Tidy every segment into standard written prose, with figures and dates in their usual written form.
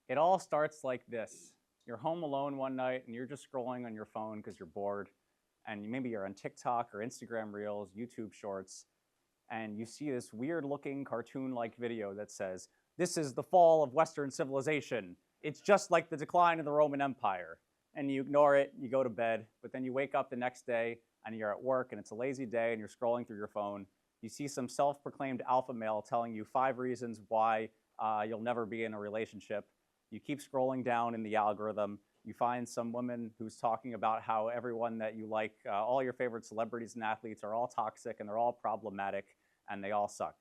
It all starts like this. You're home alone one night and you're just scrolling on your phone because you're bored, and maybe you're on TikTok or Instagram Reels, YouTube Shorts, and you see this weird looking cartoon-like video that says, "This is the fall of Western civilization. It's just like the decline of the Roman Empire." And you ignore it, you go to bed, but then you wake up the next day and you're at work and it's a lazy day and you're scrolling through your phone. You see some self-proclaimed alpha male telling you 5 reasons why you'll never be in a relationship. You keep scrolling down in the algorithm. You find some woman who's talking about how everyone that you like, all your favorite celebrities and athletes are all toxic and they're all problematic and they all suck.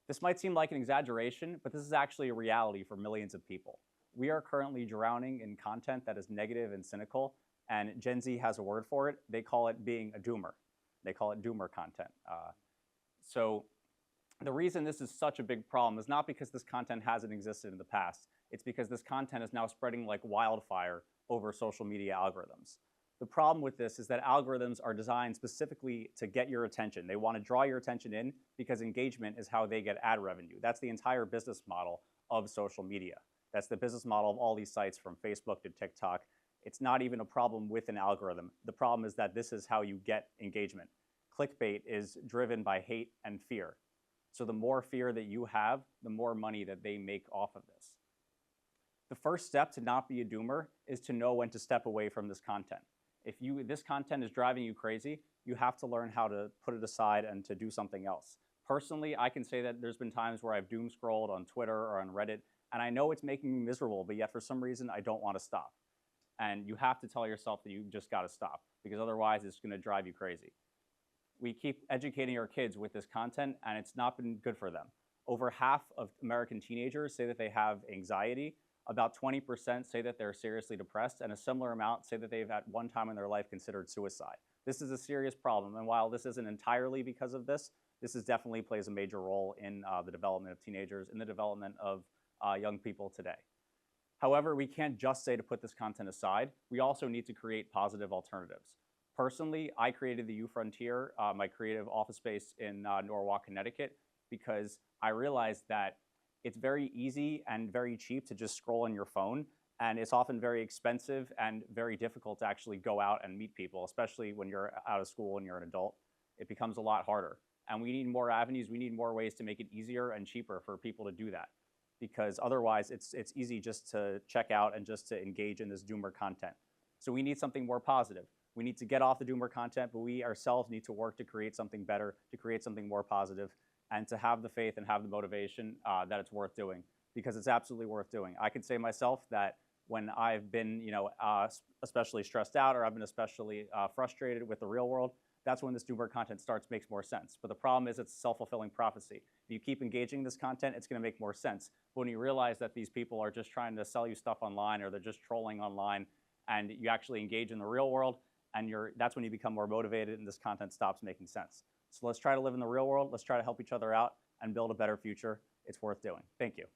This might seem like an exaggeration, but this is actually a reality for millions of people. We are currently drowning in content that is negative and cynical, and Gen Z has a word for it. They call it being a doomer. They call it doomer content. So the reason this is such a big problem is not because this content hasn't existed in the past. It's because this content is now spreading like wildfire over social media algorithms. The problem with this is that algorithms are designed specifically to get your attention. They want to draw your attention in because engagement is how they get ad revenue. That's the entire business model of social media. That's the business model of all these sites from Facebook to TikTok. It's not even a problem with an algorithm. The problem is that this is how you get engagement. Clickbait is driven by hate and fear. So the more fear that you have, the more money that they make off of this. The first step to not be a doomer is to know when to step away from this content. If this content is driving you crazy, you have to learn how to put it aside and to do something else. Personally, I can say that there's been times where I've doom scrolled on Twitter or on Reddit, and I know it's making me miserable, but yet for some reason I don't want to stop. And you have to tell yourself that you just got to stop, because otherwise it's going to drive you crazy. We keep educating our kids with this content, and it's not been good for them. Over half of American teenagers say that they have anxiety. About 20% say that they're seriously depressed, and a similar amount say that they've at one time in their life considered suicide. This is a serious problem, and while this isn't entirely because of this, this definitely plays a major role in the development of teenagers, in the development of young people today. However, we can't just say to put this content aside. We also need to create positive alternatives. Personally, I created the U Frontier, my creative office space in Norwalk, Connecticut, because I realized that it's very easy and very cheap to just scroll on your phone, and it's often very expensive and very difficult to actually go out and meet people, especially when you're out of school and you're an adult. It becomes a lot harder. And we need more avenues, we need more ways to make it easier and cheaper for people to do that, because otherwise it's easy just to check out and just to engage in this doomer content. So we need something more positive. We need to get off the doomer content, but we ourselves need to work to create something better, to create something more positive, and to have the faith and have the motivation that it's worth doing, because it's absolutely worth doing. I can say myself that when I've been, especially stressed out, or I've been especially frustrated with the real world, that's when this doomer content makes more sense. But the problem is it's a self-fulfilling prophecy. If you keep engaging this content, it's going to make more sense. But when you realize that these people are just trying to sell you stuff online, or they're just trolling online, and you actually engage in the real world, and that's when you become more motivated and this content stops making sense. So let's try to live in the real world. Let's try to help each other out and build a better future. It's worth doing. Thank you.